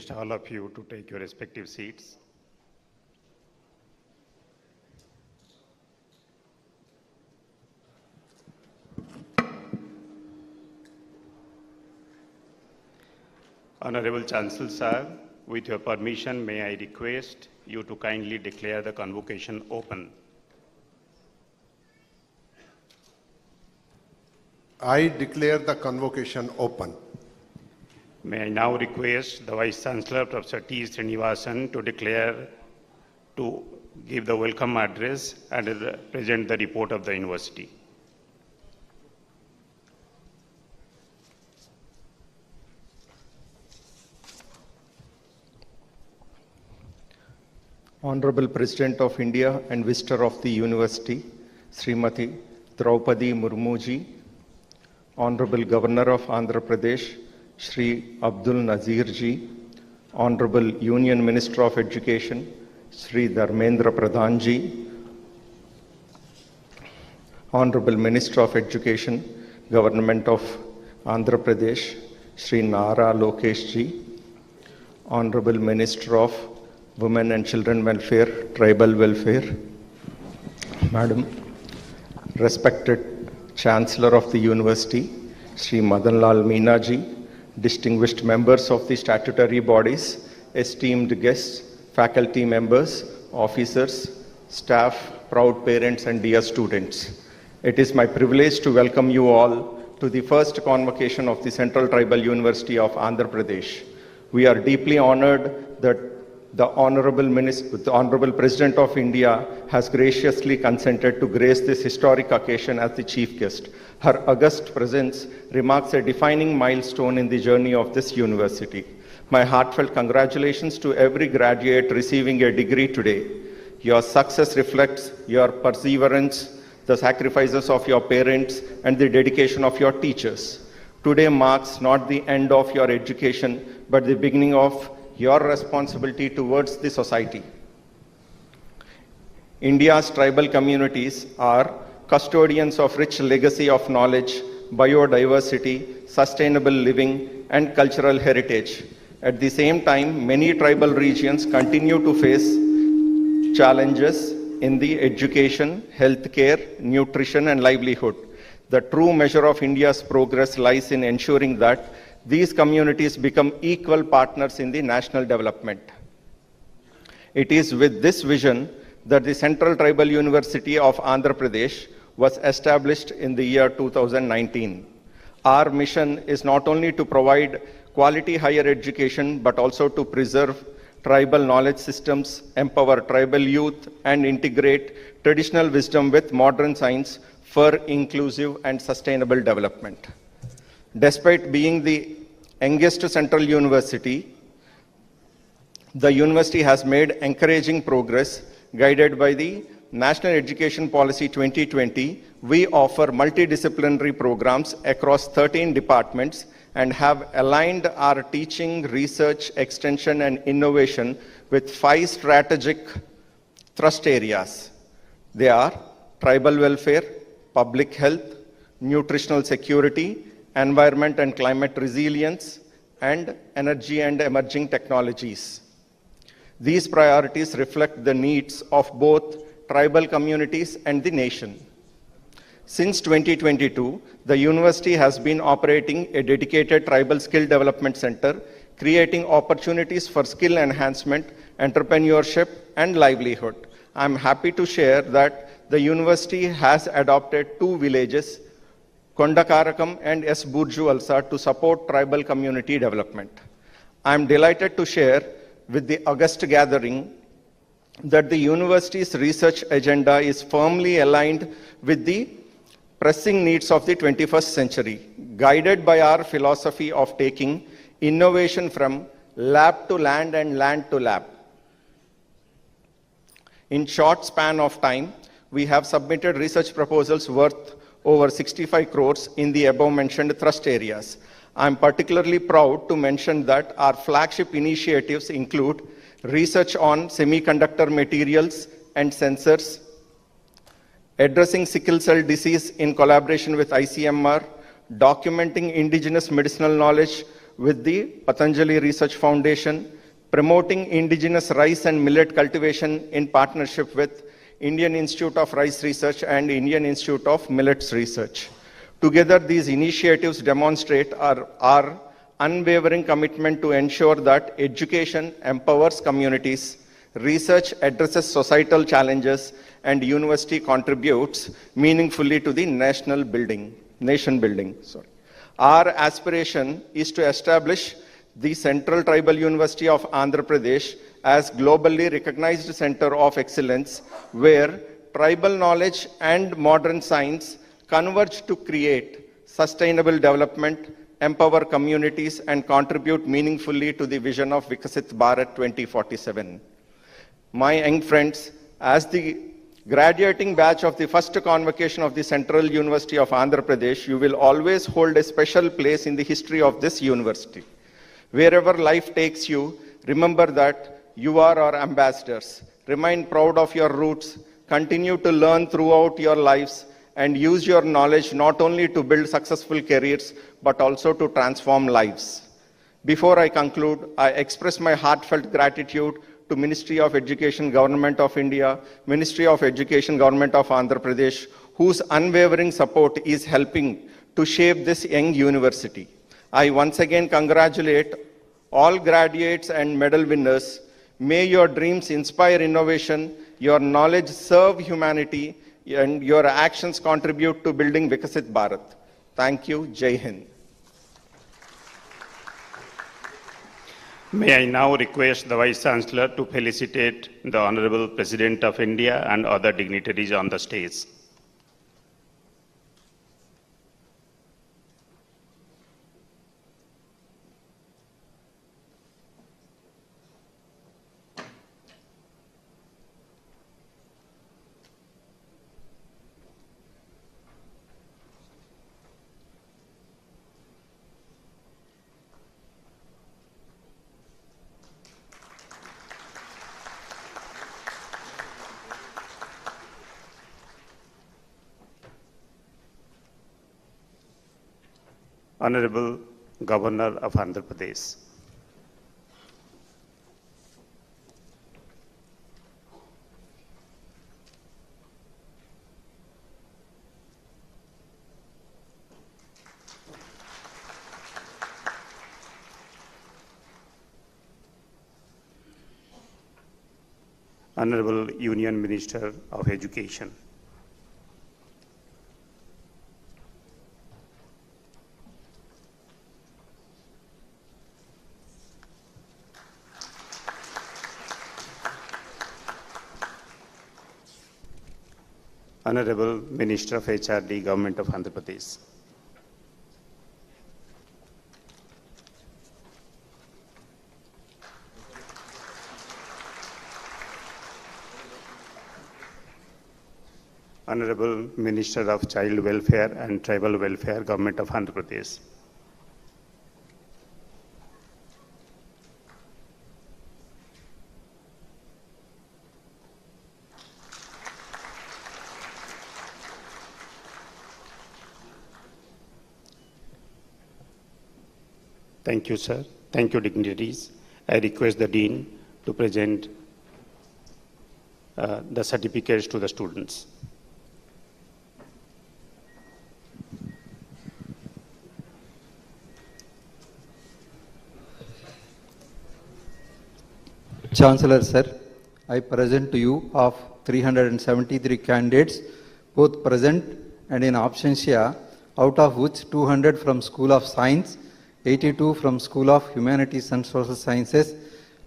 request all of you to take your respective seats. Honorable Chancellor Sir, with your permission, may I request you to kindly declare the convocation open. I declare the convocation open. May I now request the Vice Chancellor, Professor T. Srinivasan, to give the welcome address and present the report of the university. Honorable President of India and Visitor of the University, Srimati Droupadi Murmu ji, Honorable Governor of Andhra Pradesh, Shri Abdul Nazir ji, Honorable Union Minister of Education, Shri Dharmendra Pradhan ji, Honorable Minister of Education, Government of Andhra Pradesh, Shri Nara Lokesh ji, Honorable Minister of Women and Children Welfare, Tribal Welfare, Madam, respected Chancellor of the University, Shri Madan Lal Meena ji, distinguished members of the statutory bodies, esteemed guests, faculty members, officers, staff, proud parents and dear students. It is my privilege to welcome you all to the first convocation of the Central Tribal University of Andhra Pradesh. We are deeply honored that the Honorable President of India has graciously consented to grace this historic occasion as the chief guest. Her august presence remarks a defining milestone in the journey of this university. My heartfelt congratulations to every graduate receiving a degree today. Your success reflects your perseverance, the sacrifices of your parents, and the dedication of your teachers. Today marks not the end of your education, but the beginning of your responsibility towards the society. India's tribal communities are custodians of rich legacy of knowledge, biodiversity, sustainable living, and cultural heritage. At the same time, many tribal regions continue to face challenges in the education, healthcare, nutrition, and livelihood. The true measure of India's progress lies in ensuring that these communities become equal partners in the national development. It is with this vision that the Central Tribal University of Andhra Pradesh was established in the year 2019. Our mission is not only to provide quality higher education, but also to preserve tribal knowledge systems, empower tribal youth, and integrate traditional wisdom with modern science for inclusive and sustainable development. Despite being the youngest central university, the university has made encouraging progress. Guided by the National Education Policy 2020, we offer multidisciplinary programs across 13 departments and have aligned our teaching, research, extension, and innovation with 5 strategic thrust areas. They are tribal welfare, public health, nutritional security, environment and climate resilience, and energy and emerging technologies. These priorities reflect the needs of both tribal communities and the nation. Since 2022, the university has been operating a dedicated tribal skill development center, creating opportunities for skill enhancement, entrepreneurship, and livelihood. I'm happy to share that the university has adopted 2 villages, Kondakarakam and S. Burju Alsa, to support tribal community development. I am delighted to share with the august gathering that the university's research agenda is firmly aligned with the pressing needs of the 21st century, guided by our philosophy of taking innovation from lab to land and land to lab. In short span of time, we have submitted research proposals worth over 65 crores in the above mentioned thrust areas. I'm particularly proud to mention that our flagship initiatives include research on semiconductor materials and sensors, addressing sickle cell disease in collaboration with ICMR, documenting indigenous medicinal knowledge with the Patanjali Research Foundation, promoting indigenous rice and millet cultivation in partnership with Indian Institute of Rice Research and Indian Institute of Millets Research. Together, these initiatives demonstrate our unwavering commitment to ensure that education empowers communities, research addresses societal challenges, and university contributes meaningfully to the nation building. Our aspiration is to establish the Central Tribal University of Andhra Pradesh as globally recognized center of excellence, where tribal knowledge and modern science converge to create sustainable development, empower communities, and contribute meaningfully to the vision of Vikasit Bharat 2047. My young friends, as the graduating batch of the first convocation of the Central University of Andhra Pradesh, you will always hold a special place in the history of this university. Wherever life takes you, remember that you are our ambassadors. Remain proud of your roots, continue to learn throughout your lives, and use your knowledge not only to build successful careers, but also to transform lives. Before I conclude, I express my heartfelt gratitude to Ministry of Education, Government of India, Ministry of Education, Government of Andhra Pradesh, whose unwavering support is helping to shape this young university. I once again congratulate all graduates and medal winners. May your dreams inspire innovation, your knowledge serve humanity, and your actions contribute to building Vikasit Bharat. Thank you. Jai Hind. May I now request the Vice Chancellor to felicitate the Honorable President of India and other dignitaries on the stage. Honorable Governor of Andhra Pradesh. Honorable Union Minister of Education. Honorable Minister of HRD, Government of Andhra Pradesh. Honorable Minister of Child Welfare and Tribal Welfare, Government of Andhra Pradesh. Thank you, sir. Thank you, dignitaries. I request the Dean to present the certificates to the students. Chancellor, sir, I present to you of 373 candidates, both present and in absentia, out of which 200 from School of Science, 82 from School of Humanities and Social Sciences,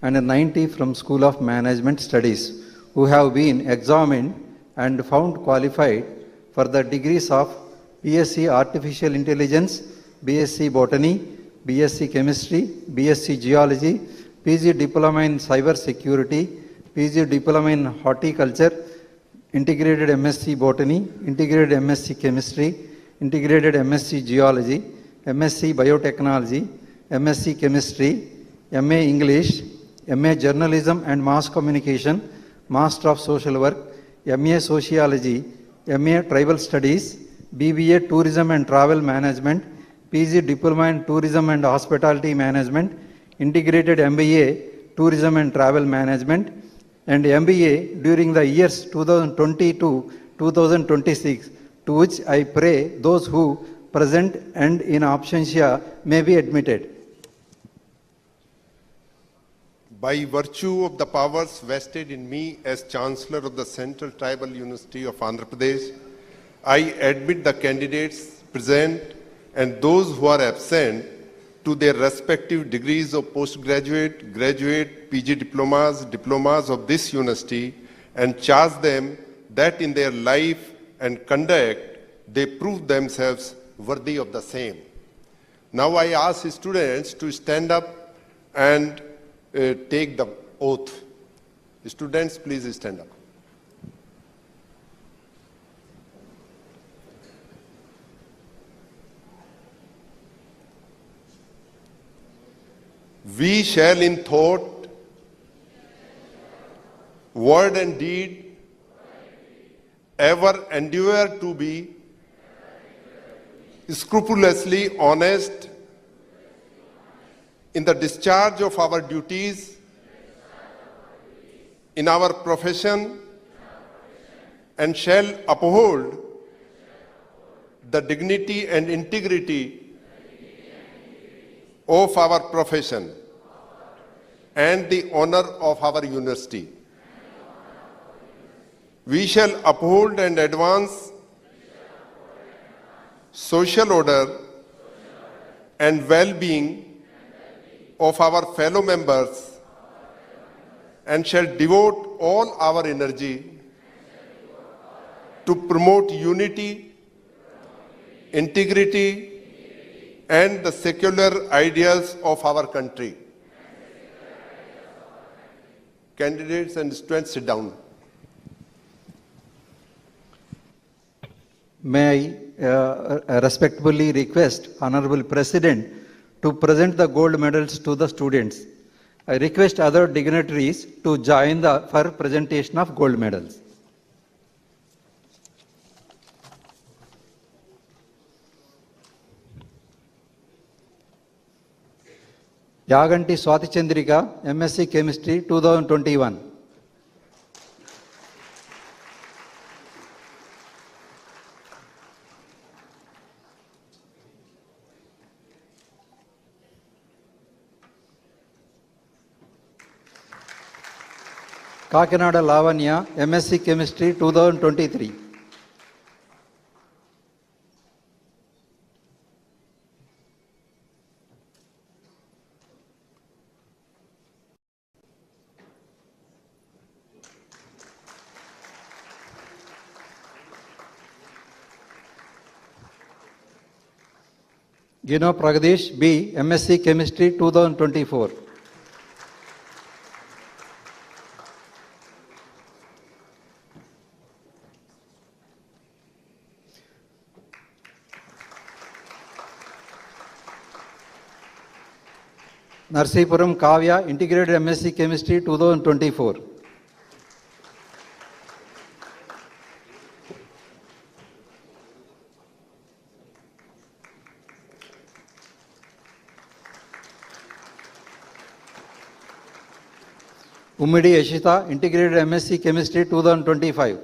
and 90 from School of Management Studies, who have been examined and found qualified for the degrees of BSc Artificial Intelligence, BSc Botany, BSc Chemistry, BSc Geology, PG Diploma in Cyber Security, PG Diploma in Horticulture, Integrated MSc Botany, Integrated MSc Chemistry, Integrated MSc Geology, MSc Biotechnology, MSc Chemistry, MA English, MA Journalism and Mass Communication, Master of Social Work, MA Sociology, MA Tribal Studies, BBA Tourism and Travel Management, PG Diploma in Tourism and Hospitality Management, Integrated MBA Tourism and Travel Management, and MBA during the years 2020 to 2026, to which I pray those who present and in absentia may be admitted. By virtue of the powers vested in me as Chancellor of the Central Tribal University of Andhra Pradesh, I admit the candidates present and those who are absent to their respective degrees of postgraduate, graduate, PG diplomas of this university, and charge them that in their life and conduct they prove themselves worthy of the same. Now I ask students to stand up and take the oath. Students, please stand up. We shall in thought, word and deed ever endeavor to be scrupulously honest in the discharge of our duties in our profession, and shall uphold the dignity and integrity of our profession and the honor of our university. We shall uphold and advance social order and well-being of our fellow members, and shall devote all our energy to promote unity, integrity, and the secular ideals of our country. Candidates and students, sit down. May I respectfully request Honorable President to present the gold medals to the students. I request other dignitaries to join for presentation of gold medals. Yaganti Swati Chandrika, MSc Chemistry 2021. Kakinada Lavanya, MSc Chemistry 2023. Gino Pragadesh B, MSc Chemistry 2024. Narsipuram Kavya, Integrated MSc Chemistry 2024. Umidi Yashita, Integrated MSc Chemistry 2025.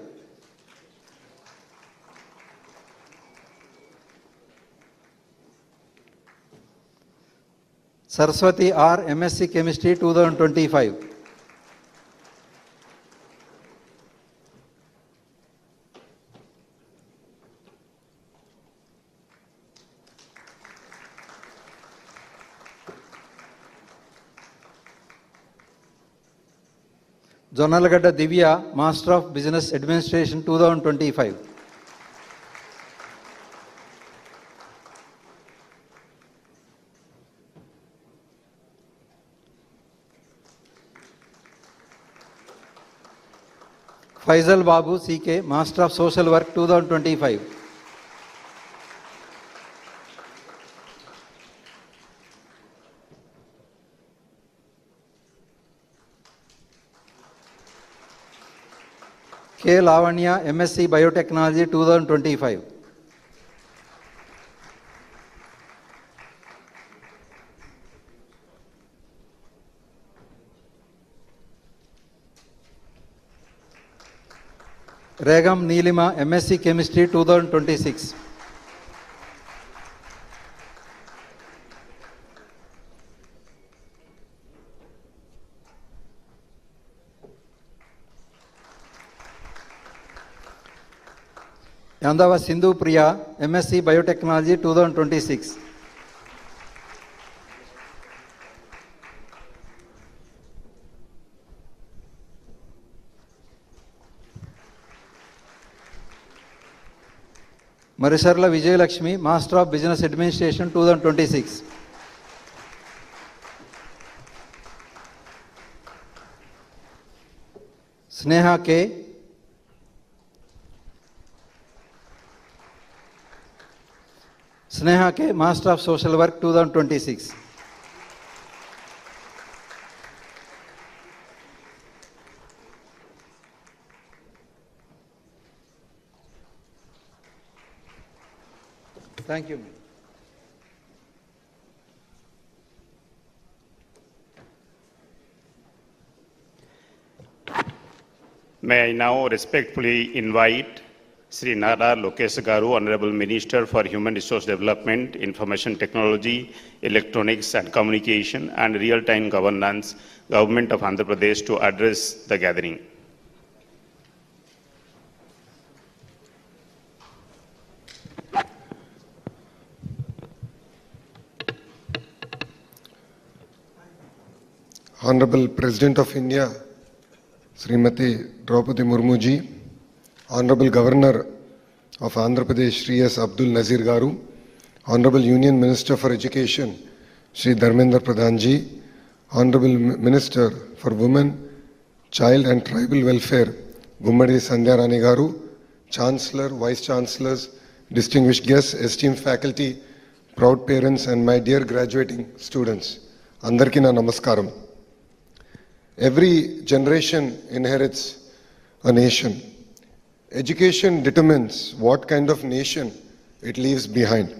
Saraswati R, MSc Chemistry 2025. Jonalagada Divya, Master of Business Administration 2025. Faisal Babu CK, Master of Social Work 2025. K. Lavanya, MSc Biotechnology 2025. Regam Neelima, MSc Chemistry 2026. Yandava Sindhu Priya, MSc Biotechnology 2026. Marisharla Vijay Lakshmi, Master of Business Administration 2026. Sneha K. Sneha K, Master of Social Work 2026. Thank you. May I now respectfully invite Sri Nara Lokesh Garu, Honorable Minister for Human Resource Development, Information Technology, Electronics and Communication and Real-Time Governance, Government of Andhra Pradesh to address the gathering. Honorable President of India, Srimati Droupadi Murmu ji, Honorable Governor of Andhra Pradesh, Sri S. Abdul Nazir Garu, Honorable Union Minister for Education, Sri Dharmendra Pradhan ji, Honorable Minister for Women, Child and Tribal Welfare, Gummadi Sandhya Rani Garu, Chancellor, Vice Chancellors, distinguished guests, esteemed faculty, proud parents and my dear graduating students, Andarki na namaskaram. Every generation inherits a nation. Education determines what kind of nation it leaves behind.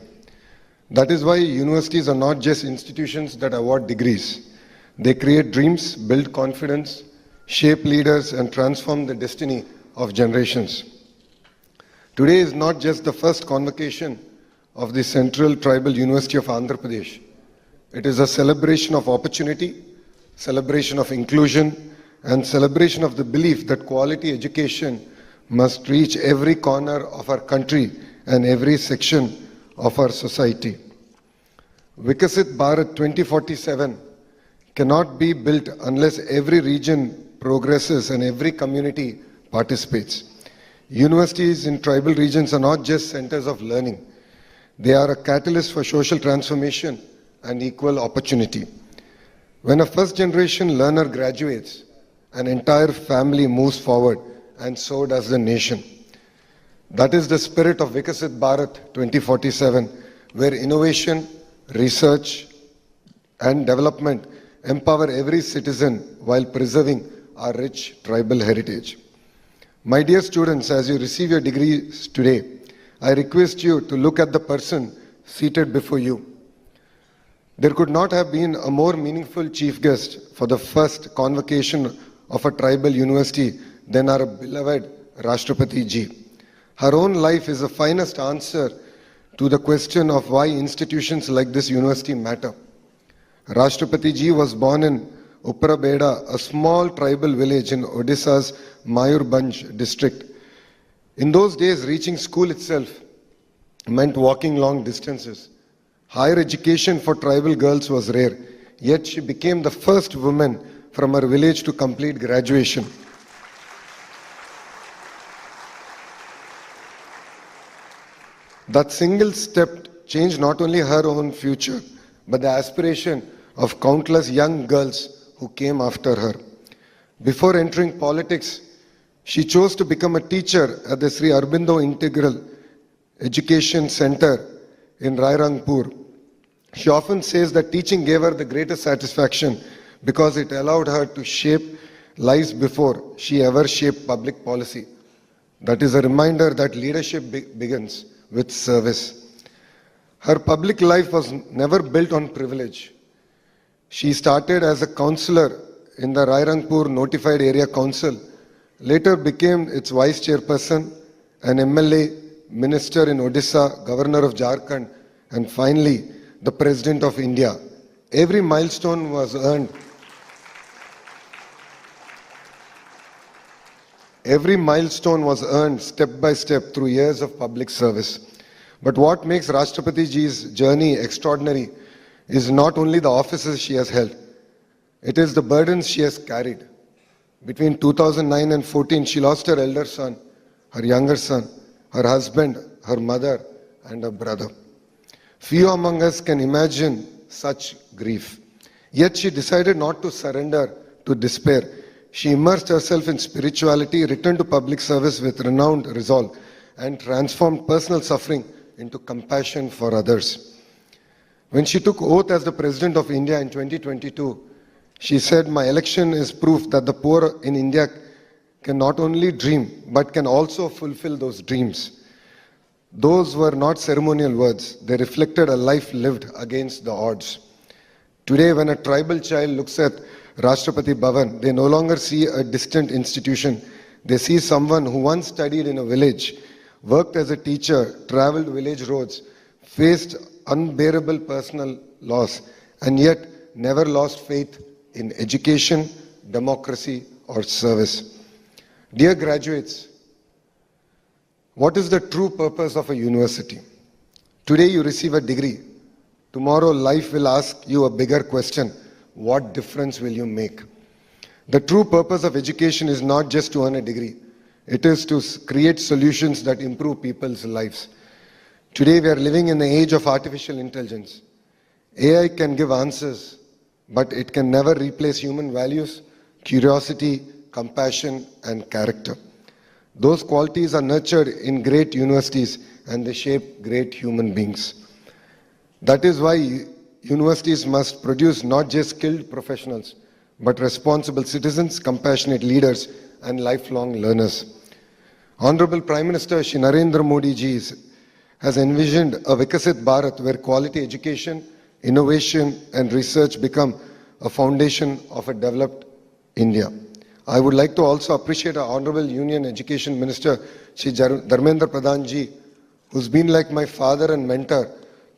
That is why universities are not just institutions that award degrees. They create dreams, build confidence, shape leaders, and transform the destiny of generations. Today is not just the first convocation of the Central Tribal University of Andhra Pradesh. It is a celebration of opportunity, celebration of inclusion, and celebration of the belief that quality education must reach every corner of our country and every section of our society. Vikasit Bharat 2047 cannot be built unless every region progresses and every community participates. Universities in tribal regions are not just centers of learning. They are a catalyst for social transformation and equal opportunity. When a first-generation learner graduates, an entire family moves forward, and so does the nation. That is the spirit of Vikasit Bharat 2047, where innovation, research, and development empower every citizen while preserving our rich tribal heritage. My dear students, as you receive your degrees today, I request you to look at the person seated before you. There could not have been a more meaningful chief guest for the first convocation of a tribal university than our beloved Rashtrapati ji. Her own life is the finest answer to the question of why institutions like this university matter. Rashtrapati ji was born in Upparabeda, a small tribal village in Odisha's Mayurbhanj district. In those days, reaching school itself meant walking long distances. Higher education for tribal girls was rare, yet she became the first woman from her village to complete graduation. That single step changed not only her own future, but the aspiration of countless young girls who came after her. Before entering politics, she chose to become a teacher at the Sri Aurobindo Integral Education Center in Rairangpur. She often says that teaching gave her the greatest satisfaction because it allowed her to shape lives before she ever shaped public policy. That is a reminder that leadership begins with service. Her public life was never built on privilege. She started as a councillor in the Rairangpur Notified Area Council, later became its vice chairperson, an MLA, minister in Odisha, governor of Jharkhand, and finally the President of India. Every milestone was earned. Every milestone was earned step by step through years of public service. But what makes Rashtrapati Ji's journey extraordinary is not only the offices she has held, it is the burdens she has carried. Between 2009 and 14, she lost her elder son, her younger son, her husband, her mother, and her brother. Few among us can imagine such grief. Yet she decided not to surrender to despair. She immersed herself in spirituality, returned to public service with renowned resolve, and transformed personal suffering into compassion for others. When she took oath as the President of India in 2022, she said, "My election is proof that the poor in India can not only dream, but can also fulfill those dreams." Those were not ceremonial words. They reflected a life lived against the odds. Today, when a tribal child looks at Rashtrapati Bhavan, they no longer see a distant institution. They see someone who once studied in a village, worked as a teacher, traveled village roads, faced unbearable personal loss, and yet never lost faith in education, democracy, or service. Dear graduates, what is the true purpose of a university? Today you receive a degree. Tomorrow life will ask you a bigger question. What difference will you make? The true purpose of education is not just to earn a degree. It is to create solutions that improve people's lives. Today we are living in the age of artificial intelligence. AI can give answers, but it can never replace human values, curiosity, compassion, and character. Those qualities are nurtured in great universities and they shape great human beings. That is why universities must produce not just skilled professionals, but responsible citizens, compassionate leaders, and lifelong learners. Honorable Prime Minister Shri Narendra Modi ji has envisioned a Vikasit Bharat where quality education, innovation, and research become a foundation of a developed India. I would like to also appreciate our Honorable Union Education Minister Shri Dharmendra Pradhan ji, who's been like my father and mentor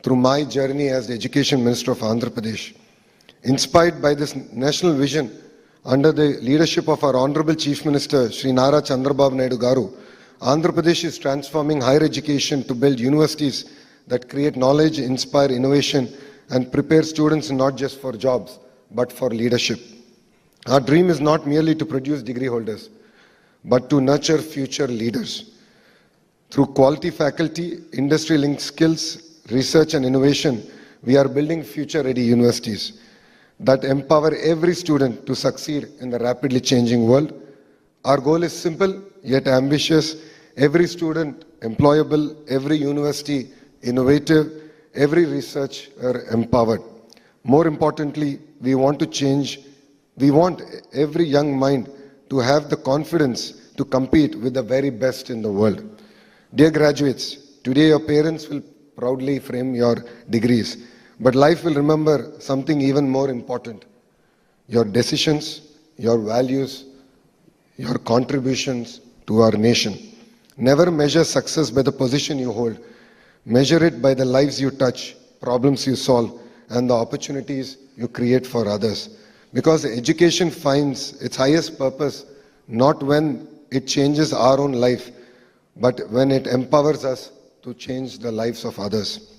through my journey as the Education Minister of Andhra Pradesh. Inspired by this national vision, under the leadership of our Honorable Chief Minister Shri Nara Chandrababu Naidu Garu, Andhra Pradesh is transforming higher education to build universities that create knowledge, inspire innovation, and prepare students not just for jobs, but for leadership. Our dream is not merely to produce degree holders, but to nurture future leaders. Through quality faculty, industry-linked skills, research and innovation, we are building future-ready universities that empower every student to succeed in the rapidly changing world. Our goal is simple yet ambitious. Every student employable, every university innovative, every researcher empowered. More importantly, we want every young mind to have the confidence to compete with the very best in the world. Dear graduates, today your parents will proudly frame your degrees, but life will remember something even more important. Your decisions, your values, your contributions to our nation. Never measure success by the position you hold. Measure it by the lives you touch, problems you solve, and the opportunities you create for others. Because education finds its highest purpose not when it changes our own life, but when it empowers us to change the lives of others.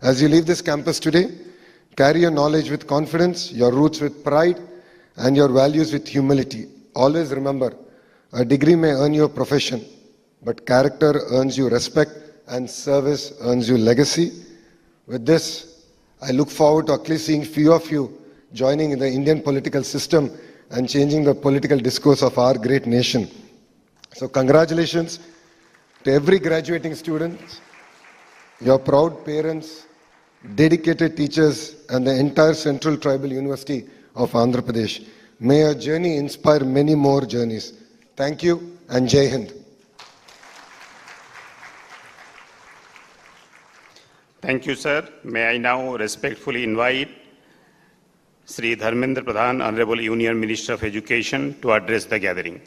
As you leave this campus today, carry your knowledge with confidence, your roots with pride, and your values with humility. Always remember, a degree may earn you a profession, but character earns you respect and service earns you legacy. With this, I look forward to at least seeing few of you joining in the Indian political system and changing the political discourse of our great nation. So congratulations to every graduating student, your proud parents, dedicated teachers, and the entire Central Tribal University of Andhra Pradesh. May your journey inspire many more journeys. Thank you and Jai Hind. Thank you, sir. May I now respectfully invite Sri Dharmendra Pradhan, Honorable Union Minister of Education, to address the gathering.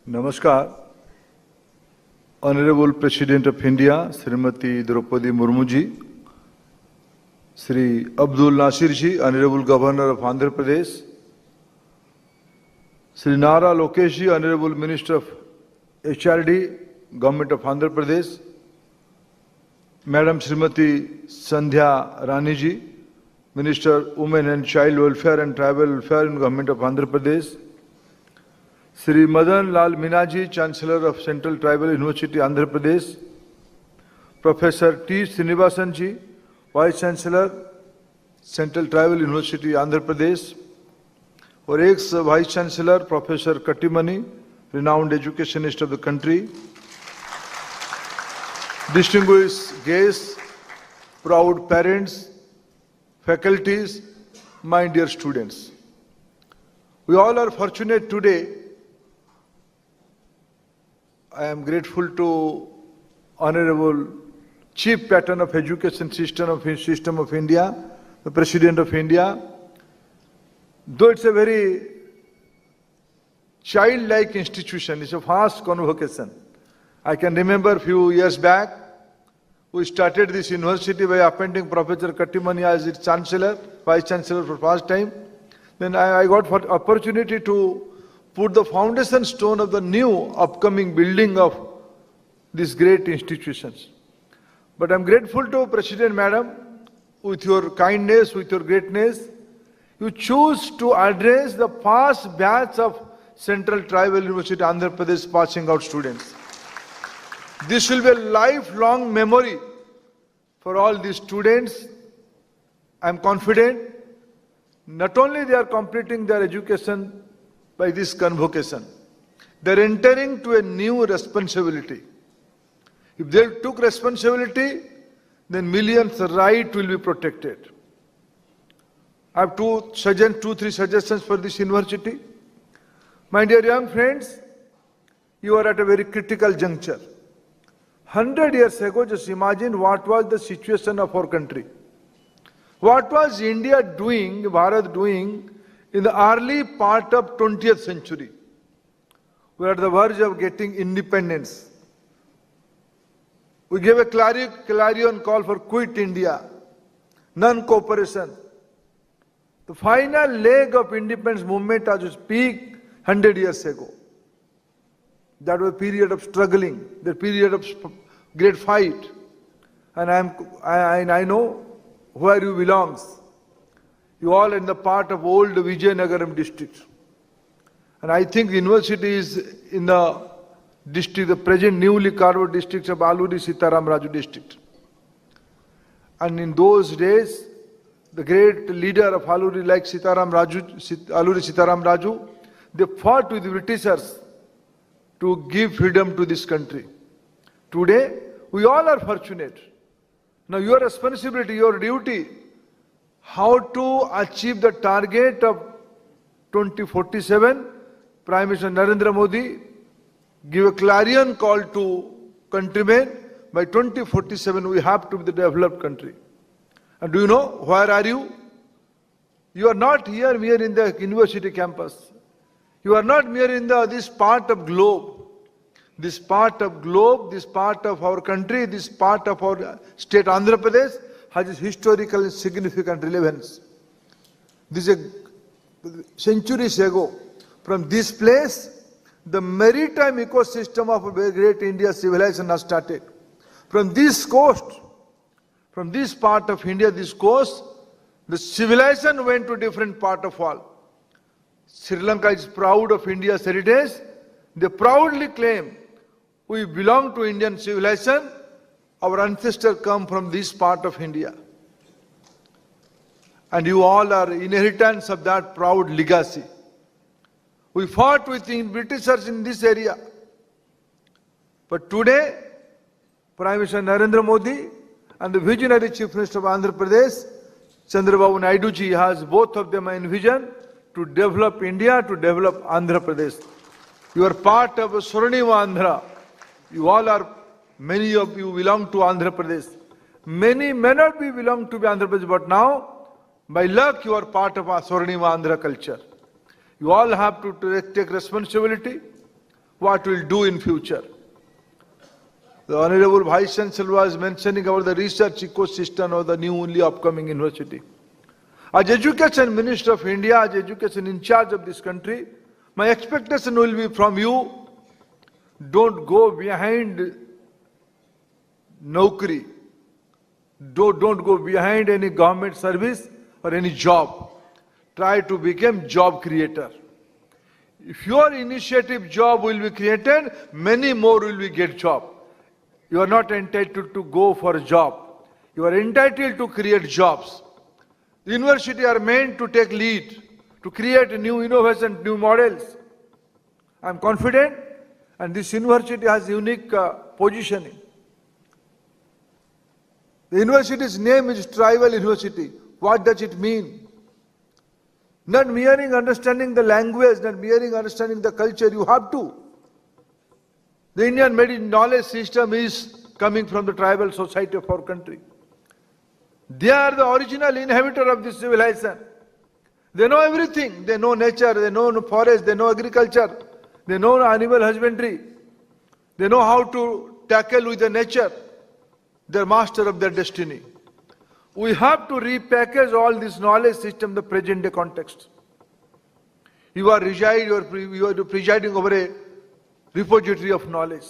Namaskar. Honorable President of India, Srimati Droupadi Murmu ji, Sri Abdul Nasir ji, Honorable Governor of Andhra Pradesh, Sri Nara Lokesh ji, Honorable Minister of HRD, Government of Andhra Pradesh, Madam Srimati Sandhya Rani ji, Minister Women and Child Welfare and Tribal Welfare in Government of Andhra Pradesh, Sri Madan Lal Minaji, Chancellor of Central Tribal University, Andhra Pradesh, Professor T. Srinivasan ji, Vice Chancellor, Central Tribal University, Andhra Pradesh, और ex-Vice Chancellor, Professor Katimani, renowned educationist of the country, distinguished guests, proud parents, faculties, my dear students. We all are fortunate today. I am grateful to Honorable Chief Patron of Education System of India, the President of India. Though it's a very childlike institution, it's a vast convocation. I can remember a few years back, we started this university by appointing Professor Katimani as its Chancellor, Vice Chancellor for first time. Then I got opportunity to put the foundation stone of the new upcoming building of these great institutions. But I'm grateful to President Madam, with your kindness, with your greatness, you choose to address the past batch of Central Tribal University Andhra Pradesh passing out students. This will be a lifelong memory for all these students. I'm confident not only they are completing their education by this convocation, they're entering to a new responsibility. If they took responsibility, then millions' rights will be protected. I have two, three suggestions for this university. My dear young friends, you are at a very critical juncture. 100 years ago, just imagine what was the situation of our country. What was India doing, Bharat doing, in the early part of 20th century? We are at the verge of getting independence. We gave a clarion call for quit India, non-cooperation. The final leg of independence movement as its peak 100 years ago. That was a period of struggling, the period of great fight. And I know where you belong. You all in the part of old Vijayanagaram district. And I think the university is in the district, the present newly carved districts of Alluri Sitaram Raju district. And in those days, the great leader of Alluri like Alluri Sitaram Raju, they fought with the Britishers to give freedom to this country. Today, we all are fortunate. Now your responsibility, your duty, how to achieve the target of 2047, Prime Minister Narendra Modi give a clarion call to countrymen, by 2047 we have to be the developed country. And do you know, where are you? You are not here mere in the university campus. You are not mere in this part of globe. This part of globe, this part of our country, this part of our state Andhra Pradesh has its historical and significant relevance. This is centuries ago. From this place, the maritime ecosystem of a great India civilization has started. From this coast, from this part of India, this coast, the civilization went to different part of world. Sri Lanka is proud of India's heritage. They proudly claim, we belong to Indian civilization. Our ancestors come from this part of India. And you all are inheritors of that proud legacy. We fought with the Britishers in this area. But today, Prime Minister Narendra Modi and the visionary Chief Minister of Andhra Pradesh, Chandrababu Naidu ji, has both of them in vision to develop India, to develop Andhra Pradesh. You are part of a Swarnima Andhra. You all are, many of you belong to Andhra Pradesh. Many may not be belong to Andhra Pradesh, but now, by luck, you are part of our Swarnima Andhra culture. You all have to take responsibility. what we'll do in future. The Honorable Vice Chancellor was mentioning about the research ecosystem of the newly upcoming university. As Education Minister of India, as education in charge of this country, my expectation will be from you, don't go behind Naukri. Don't go behind any government service or any job. Try to become job creator. If your initiative job will be created, many more will be get job. You are not entitled to go for a job. You are entitled to create jobs. The university are meant to take lead, to create new innovation, new models. I am confident, and this university has unique positioning. The university's name is Tribal University. What does it mean? Not merely understanding the language, not merely understanding the culture, you have to. The Indian knowledge system is coming from the tribal society of our country. They are the original inhabitor of this civilization. They know everything. They know nature, they know forest, they know agriculture, they know animal husbandry. They know how to tackle with the nature. They're master of their destiny. We have to repackage all this knowledge system in the present day context. You are presiding over a repository of knowledge.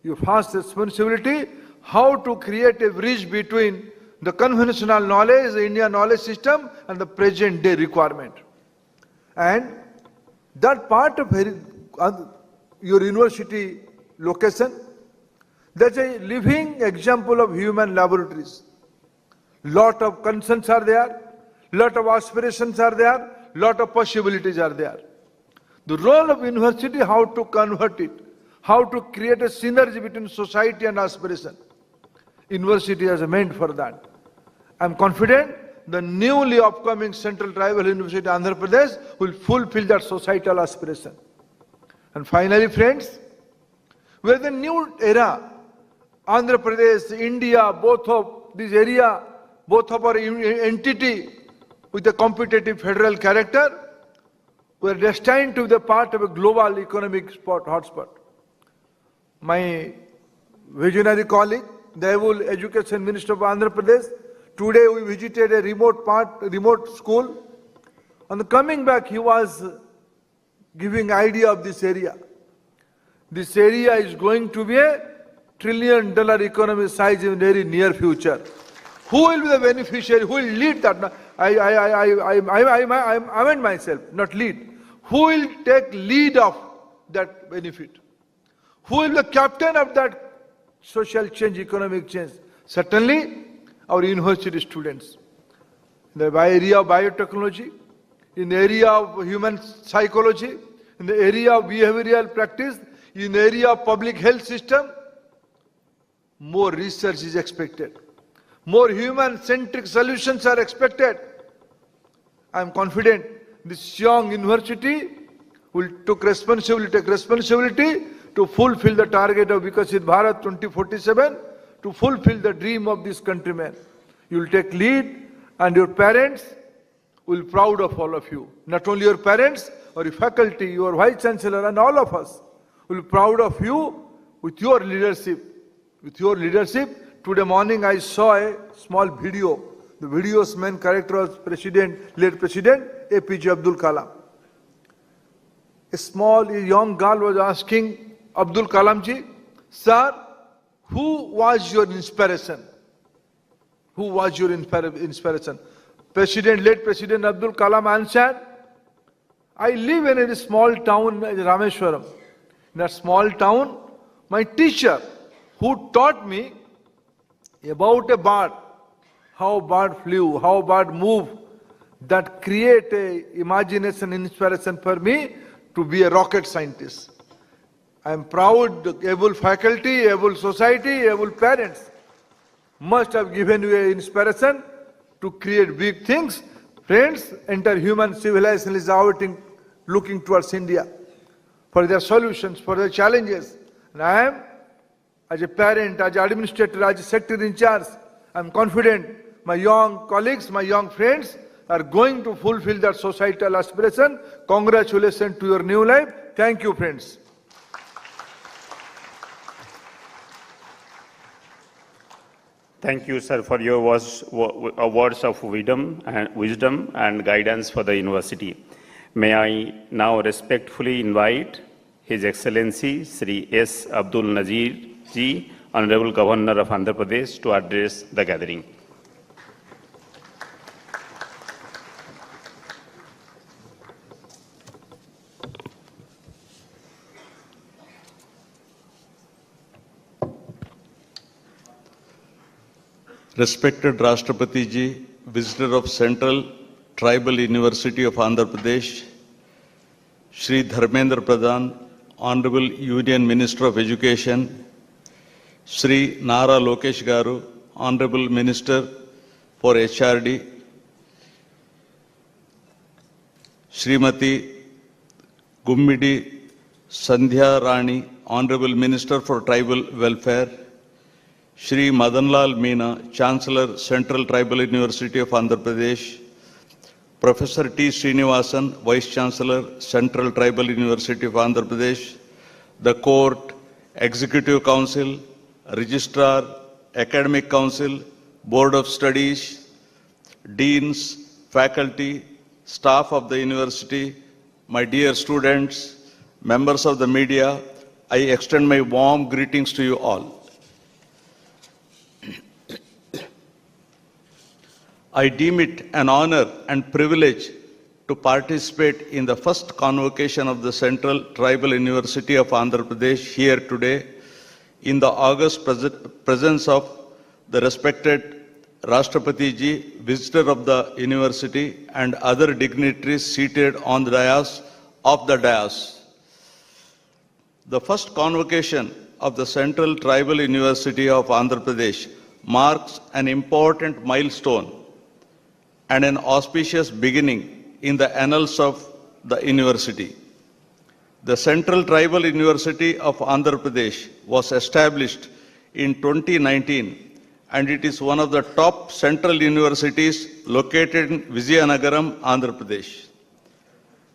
Your first responsibility, how to create a bridge between the conventional knowledge, the Indian knowledge system, and the present day requirement. And that part of your university location, that's a living example of human laboratories. Lot of concerns are there, lot of aspirations are there, lot of possibilities are there. The role of university, how to convert it, how to create a synergy between society and aspiration. University is meant for that. I am confident the newly upcoming Central Tribal University Andhra Pradesh will fulfill that societal aspiration. And finally, friends, we are the new era. Andhra Pradesh, India, both of this area, both of our entity with a competitive federal character, we are destined to be the part of a global economic hotspot. My visionary colleague, the able Education Minister of Andhra Pradesh, today we visited a remote school. On the coming back, he was giving idea of this area. This area is going to be a $1 trillion economy size in very near future. Who will be the beneficiary? Who will lead that? I amend myself, not lead. Who will take lead of that benefit? Who will be the captain of that social change, economic change? Certainly, our university students. In the area of biotechnology, in the area of human psychology, in the area of behavioral practice, in the area of public health system, more research is expected. More human-centric solutions are expected. I am confident this young university will take responsibility to fulfill the target of Vikasit Bharat 2047, to fulfill the dream of this countrymen. You will take lead, and your parents will be proud of all of you. Not only your parents, or your faculty, your Vice Chancellor, and all of us will be proud of you with your leadership. With your leadership, today morning I saw a small video. The video's main character was late President APJ Abdul Kalam. A young girl was asking Abdul Kalam ji, sir, who was your inspiration? Who was your inspiration? Late President Abdul Kalam answered, I live in a small town, Rameshwaram. In that small town, my teacher, who taught me about a bird, how bird flew, how bird moved, that create a imagination, inspiration for me to be a rocket scientist. I am proud, able faculty, able society, able parents must have given you an inspiration to create big things. Friends, entire human civilization is looking towards India for their solutions, for their challenges. And I am, as a parent, as an administrator, as a secretary in charge, I am confident my young colleagues, my young friends are going to fulfill that societal aspiration. Congratulations to your new life. Thank you, friends. Thank you, sir, for your words of wisdom and guidance for the university. May I now respectfully invite His Excellency Sri S. Abdul Nazir Ji, Honorable Governor of Andhra Pradesh, to address the gathering. Respected Rashtrapati Ji, Visitor of Central Tribal University of Andhra Pradesh, Shri Dharmendra Pradhan, Honorable Union Minister of Education, Shri Nara Lokesh Garu, Honorable Minister for HRD, Srimati Gummidi Sandhya Rani, Honorable Minister for Tribal Welfare, Shri Madanlal Meena, Chancellor, Central Tribal University of Andhra Pradesh, Professor T. Srinivasan, Vice Chancellor, Central Tribal University of Andhra Pradesh, the Court, Executive Council, Registrar, Academic Council, Board of Studies, Deans, Faculty, staff of the University, my dear students, members of the media, I extend my warm greetings to you all. I deem it an honor and privilege to participate in the first convocation of the Central Tribal University of Andhra Pradesh here today in the august presence of the respected Rashtrapati Ji, visitor of the university, and other dignitaries seated on the dais of the dais. The first convocation of the Central Tribal University of Andhra Pradesh marks an important milestone and an auspicious beginning in the annals of the university. The Central Tribal University of Andhra Pradesh was established in 2019, and it is one of the top central universities located in Visakhapatnam, Andhra Pradesh.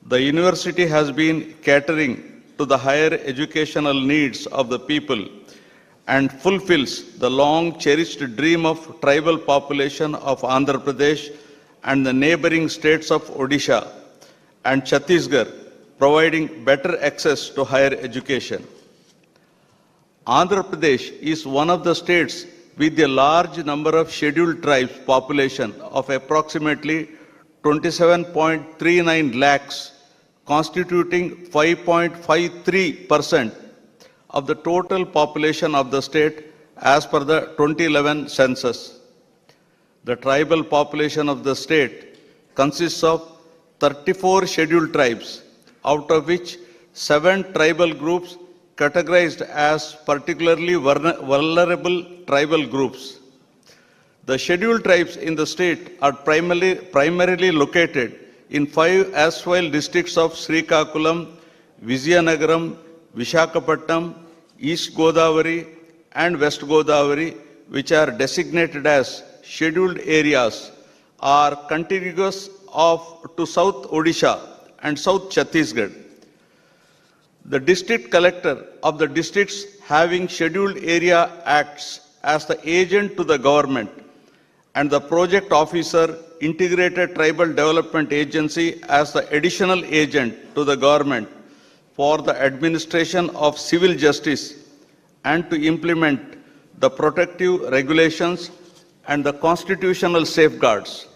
The university has been catering to the higher educational needs of the people and fulfills the long cherished dream of tribal population of Andhra Pradesh and the neighboring states of Odisha and Chhattisgarh, providing better access to higher education. Andhra Pradesh is one of the states with a large number of scheduled tribes population of approximately 27.39 lakhs, constituting 5.53% of the total population of the state as per the 2011 census. The tribal population of the state consists of 34 scheduled tribes, out of which 7 tribal groups categorized as particularly vulnerable tribal groups. The scheduled tribes in the state are primarily located in 5 erstwhile districts of Srikakulam, Vizianagaram, Visakhapatnam, East Godavari and West Godavari, which are designated as scheduled areas, are contiguous to South Odisha and South Chhattisgarh. The district collector of the districts having scheduled area acts as the agent to the government, and the project officer integrated tribal development agency as the additional agent to the government for the administration of civil justice and to implement the protective regulations and the constitutional safeguards.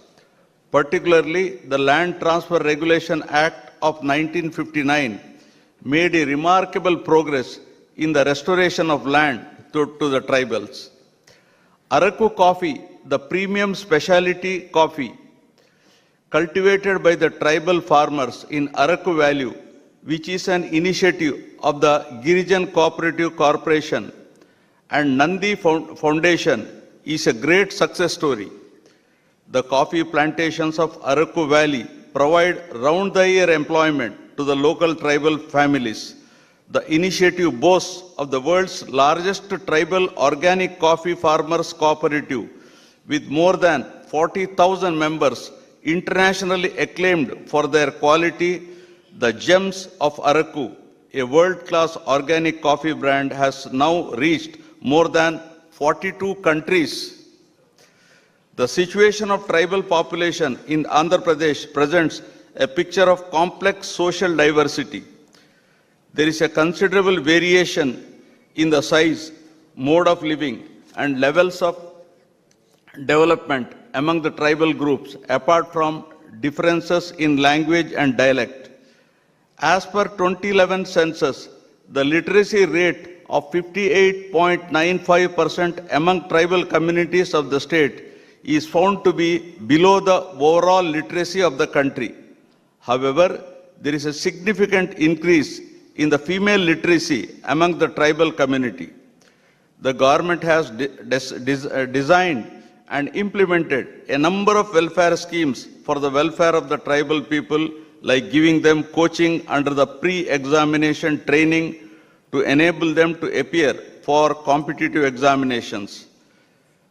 Particularly, the Land Transfer Regulation Act of 1959 made a remarkable progress in the restoration of land to the tribals. Araku coffee, the premium specialty coffee cultivated by the tribal farmers in Araku Valley, which is an initiative of the Girijan Cooperative Corporation and Nandi Foundation, is a great success story. The coffee plantations of Araku Valley provide round-the-year employment to the local tribal families. The initiative boasts of the world's largest tribal organic coffee farmers cooperative with more than 40,000 members, internationally acclaimed for their quality, the gems of Araku, a world-class organic coffee brand, has now reached more than 42 countries. The situation of tribal population in Andhra Pradesh presents a picture of complex social diversity. There is a considerable variation in the size, mode of living, and levels of development among the tribal groups, apart from differences in language and dialect. As per 2011 census, the literacy rate of 58.95% among tribal communities of the state is found to be below the overall literacy of the country. However, there is a significant increase in the female literacy among the tribal community. The government has designed and implemented a number of welfare schemes for the welfare of the tribal people, like giving them coaching under the pre-examination training to enable them to appear for competitive examinations.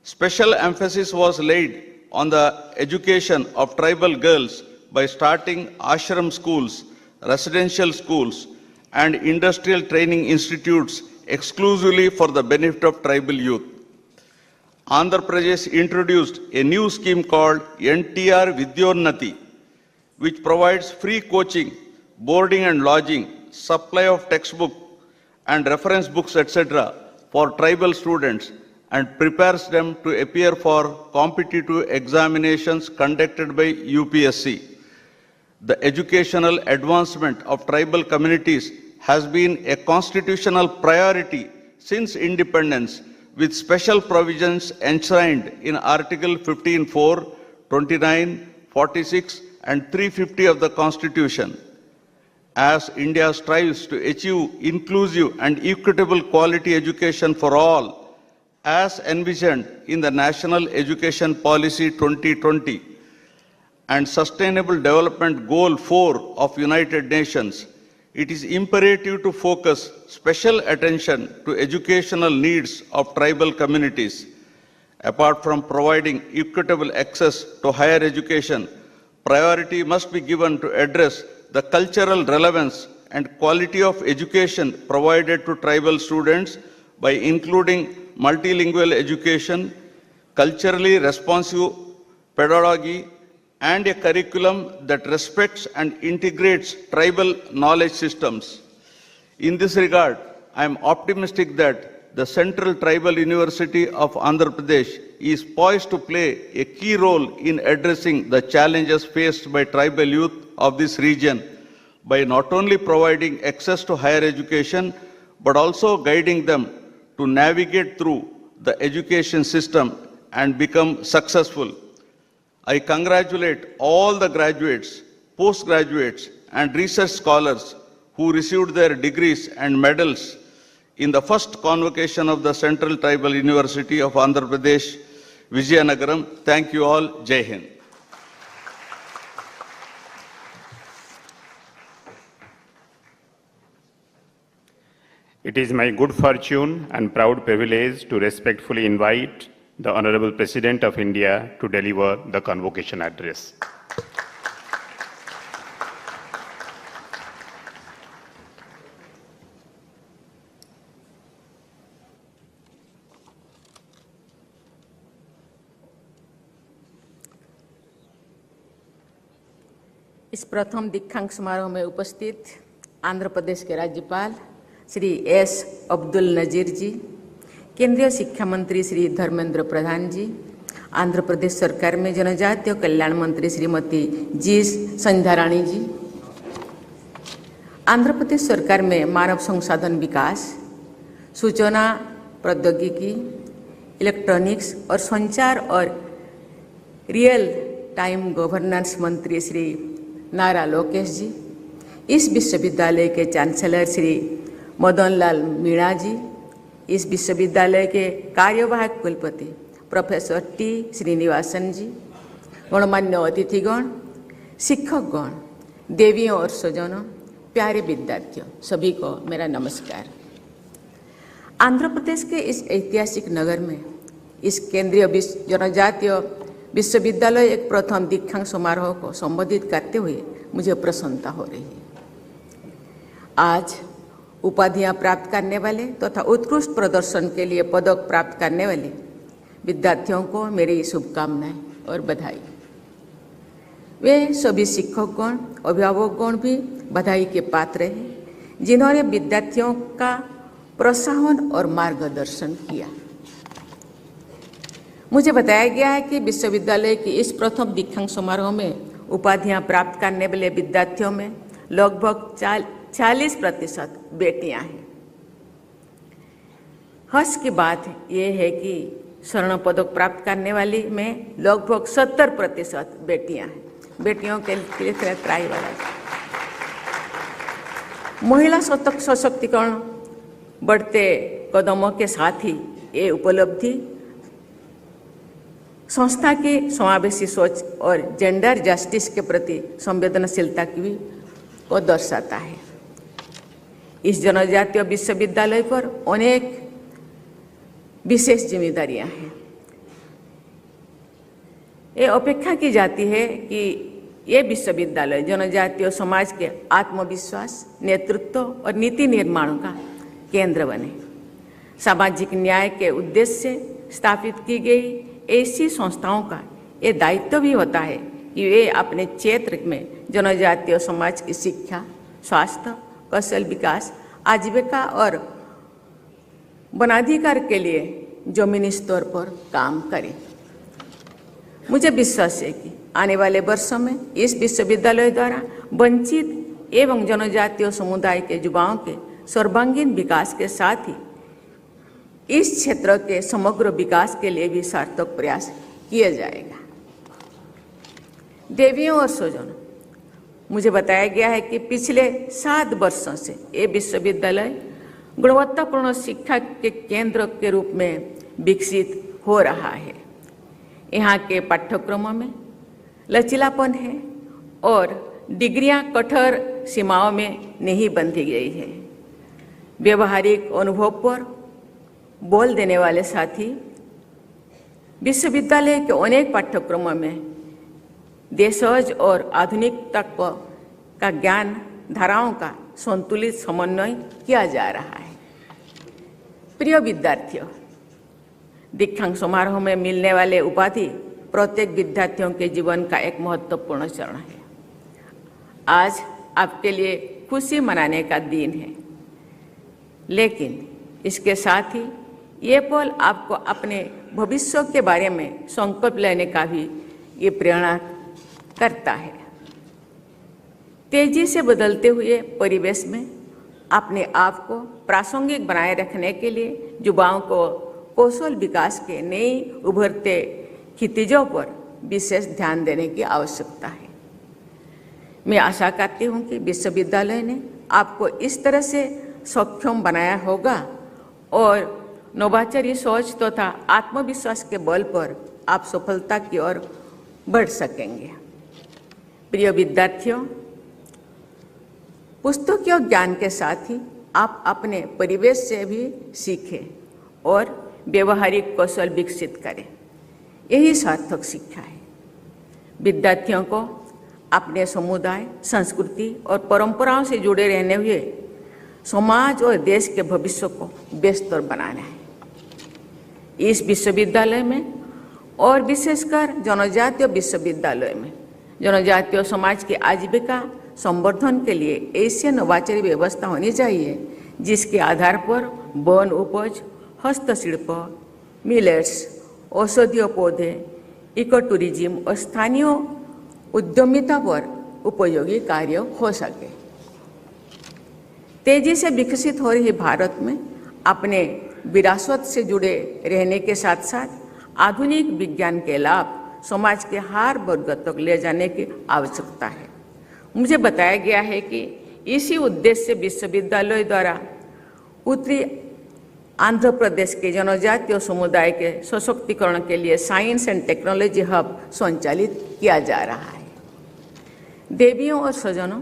Special emphasis was laid on the education of tribal girls by starting ashram schools, residential schools, and industrial training institutes exclusively for the benefit of tribal youth. Andhra Pradesh introduced a new scheme called NTR Vidyonnati, which provides free coaching, boarding and lodging, supply of textbook and reference books, etc. for tribal students, and prepares them to appear for competitive examinations conducted by UPSC. The educational advancement of tribal communities has been a constitutional priority since independence, with special provisions enshrined in Article 15(4), 29, 46, and 350 of the Constitution. As India strives to achieve inclusive and equitable quality education for all, as envisioned in the National Education Policy 2020 and Sustainable Development Goal 4 of United Nations, it is imperative to focus special attention to educational needs of tribal communities. Apart from providing equitable access to higher education, priority must be given to address the cultural relevance and quality of education provided to tribal students by including multilingual education, culturally responsive pedagogy, and a curriculum that respects and integrates tribal knowledge systems. In this regard, I am optimistic that the Central Tribal University of Andhra Pradesh is poised to play a key role in addressing the challenges faced by tribal youth of this region by not only providing access to higher education, but also guiding them to navigate through the education system and become successful. I congratulate all the graduates, postgraduates, and research scholars who received their degrees and medals in the first convocation of the Central Tribal University of Andhra Pradesh, Vizianagaram. Thank you all. Jai Hind. It is my good fortune and proud privilege to respectfully invite the Honorable President of India to deliver the convocation address. इस प्रथम दीक्षांत समारोह में उपस्थित आंध्र प्रदेश के राज्यपाल Shri S Abdul Nazeer जी, केंद्रीय शिक्षा मंत्री श्री धर्मेंद्र प्रधान जी, आंध्र प्रदेश सरकार में जनजातीय कल्याण मंत्री श्रीमती जी संध्या रानी जी, आंध्र प्रदेश सरकार में मानव संसाधन विकास, सूचना प्रौद्योगिकी, इलेक्ट्रॉनिक्स और संचार और रियल टाइम गवर्नेंस मंत्री श्री नारा लोकेश जी, इस विश्वविद्यालय के चांसलर श्री मदन लाल मीणा जी, इस विश्वविद्यालय के कार्यवाहक कुलपति प्रोफेसर टी श्रीनिवासन जी, गणमान्य अतिथिगण, शिक्षकगण, देवियों और स्वजनों, प्यारे विद्यार्थियों, सभी को मेरा नमस्कार। आंध्र प्रदेश के इस ऐतिहासिक नगर में इस केंद्रीय जनजातीय विश्वविद्यालय एक प्रथम दीक्षांत समारोह को संबोधित करते हुए मुझे प्रसन्नता हो रही है। आज उपाधियां प्राप्त करने वाले तथा उत्कृष्ट प्रदर्शन के लिए पदक प्राप्त करने वाले विद्यार्थियों को मेरी शुभकामनाएं और बधाई। वे सभी शिक्षकगण, अभिभावकगण भी बधाई के पात्र हैं जिन्होंने विद्यार्थियों का प्रोत्साहन और मार्गदर्शन किया। मुझे बताया गया है कि विश्वविद्यालय की इस प्रथम दीक्षांत समारोह में उपाधियां प्राप्त करने वाले विद्यार्थियों में लगभग 40% बेटियां हैं। हर्ष की बात यह है कि स्वर्ण पदक प्राप्त करने वाली में लगभग 70% बेटियां हैं। बेटियों के लिए ट्राई वाला महिला सशक्तिकरण बढ़ते कदमों के साथ ही ये उपलब्धि संस्था की समावेशी सोच और जेंडर जस्टिस के प्रति संवेदनशीलता की भी को दर्शाता है। इस जनजातीय विश्वविद्यालय पर अनेक विशेष जिम्मेदारियां हैं। ये अपेक्षा की जाती है कि ये विश्वविद्यालय जनजातीय समाज के आत्मविश्वास, नेतृत्व और नीति निर्माण का केंद्र बने। सामाजिक न्याय के उद्देश्य से स्थापित की गई ऐसी संस्थाओं का ये दायित्व भी होता है कि वे अपने क्षेत्र में जनजातीय समाज की शिक्षा, स्वास्थ्य, कौशल विकास, आजीविका और वनाधिकार के लिए जमीनी स्तर पर काम करें। मुझे विश्वास है कि आने वाले वर्षों में इस विश्वविद्यालय द्वारा वंचित एवं जनजातीय समुदाय के युवाओं के सर्वांगीण विकास के साथ ही इस क्षेत्र के समग्र विकास के लिए भी सार्थक प्रयास किया जाएगा। देवियों और स्वजनों, मुझे बताया गया है कि पिछले 7 वर्षों से ये विश्वविद्यालय गुणवत्तापूर्ण शिक्षा के केंद्र के रूप में विकसित हो रहा है। यहाँ के पाठ्यक्रमों में लचीलापन है और डिग्रियां कठोर सीमाओं में नहीं बंधी गई है। व्यवहारिक अनुभव पर बोल देने वाले साथी विश्वविद्यालय के अनेक पाठ्यक्रमों में देशज और आधुनिकता का ज्ञान धाराओं का संतुलित समन्वय किया जा रहा है। प्रिय विद्यार्थियों, दीक्षांत समारोह में मिलने वाले उपाधि प्रत्येक विद्यार्थियों के जीवन का एक महत्वपूर्ण चरण है। आज आपके लिए खुशी मनाने का दिन है, लेकिन इसके साथ ही ये पल आपको अपने भविष्य के बारे में संकल्प लेने का भी ये प्रेरणा करता है। तेजी से बदलते हुए परिवेश में अपने आप को प्रासंगिक बनाए रखने के लिए युवाओं को कौशल विकास के नई उभरते क्षितिजों पर विशेष ध्यान देने की आवश्यकता है। मैं आशा करती हूँ कि विश्वविद्यालय ने आपको इस तरह से सक्षम बनाया होगा और नवाचारी सोच तथा आत्मविश्वास के बल पर आप सफलता की ओर बढ़ सकेंगे। प्रिय विद्यार्थियों, पुस्तकीय ज्ञान के साथ ही आप अपने परिवेश से भी सीखें और व्यवहारिक कौशल विकसित करें। यही सार्थक शिक्षा है। विद्यार्थियों को अपने समुदाय, संस्कृति और परंपराओं से जुड़े रहने हुए समाज और देश के भविष्य को बेहतर बनाना है। इस विश्वविद्यालय में और विशेषकर जनजातीय विश्वविद्यालय में जनजातीय समाज की आजीविका संवर्धन के लिए ऐसी नवाचारी व्यवस्था होनी चाहिए जिसके आधार पर वन उपज, हस्तशिल्प, मिलेट्स, औषधीय पौधे, इको टूरिज्म और स्थानीय उद्यमिता पर उपयोगी कार्य हो सके। तेजी से विकसित हो रही भारत में अपने विरासत से जुड़े रहने के साथ साथ आधुनिक विज्ञान के लाभ समाज के हर वर्ग तक ले जाने की आवश्यकता है। मुझे बताया गया है कि इसी उद्देश्य से विश्वविद्यालय द्वारा उत्तरी आंध्र प्रदेश के जनजातीय समुदाय के सशक्तिकरण के लिए साइंस एंड टेक्नोलॉजी हब संचालित किया जा रहा है। देवियों और स्वजनों,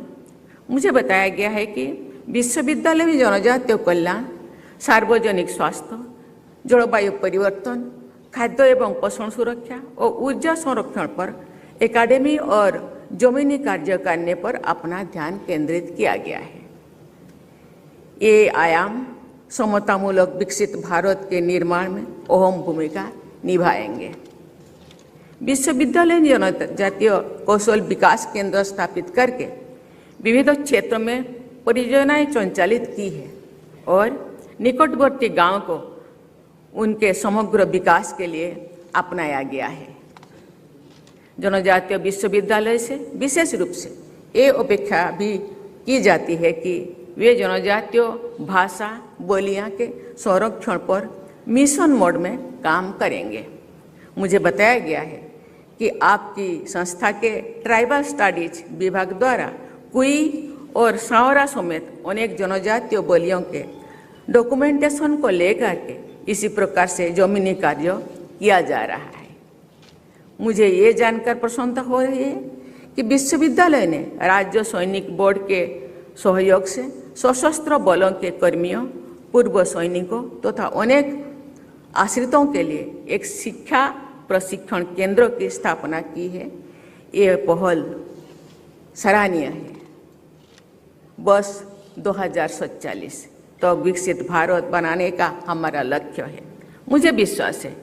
मुझे बताया गया है कि विश्वविद्यालय में जनजातीय कल्याण, सार्वजनिक स्वास्थ्य, जलवायु परिवर्तन, खाद्य एवं पोषण सुरक्षा और ऊर्जा संरक्षण पर एकेडमी और जमीनी कार्य करने पर अपना ध्यान केंद्रित किया गया है। ये आयाम समतामूलक विकसित भारत के निर्माण में अहम भूमिका निभाएंगे। विश्वविद्यालय ने जनजातीय कौशल विकास केंद्र स्थापित करके विविध क्षेत्रों में परियोजनाएं संचालित की है और निकटवर्ती गांव को उनके समग्र विकास के लिए अपनाया गया है। जनजातीय विश्वविद्यालय से विशेष रूप से ये अपेक्षा भी की जाती है कि वे जनजातीय भाषा बोलियां के संरक्षण पर मिशन मोड में काम करेंगे। मुझे बताया गया है कि आपकी संस्था के ट्राइबल स्टडीज विभाग द्वारा कुई और सावरा समेत अनेक जनजातीय बोलियों के डॉक्यूमेंटेशन को लेकर के इसी प्रकार से जमीनी कार्य किया जा रहा है। मुझे ये जानकर प्रसन्नता हो रही है कि विश्वविद्यालय ने राज्य सैनिक बोर्ड के सहयोग से सशस्त्र बलों के कर्मियों, पूर्व सैनिकों तथा अनेक आश्रितों के लिए एक शिक्षा प्रशिक्षण केंद्र की स्थापना की है। ये पहल सराहनीय है। बस 2047 तो विकसित भारत बनाने का हमारा लक्ष्य है। मुझे विश्वास है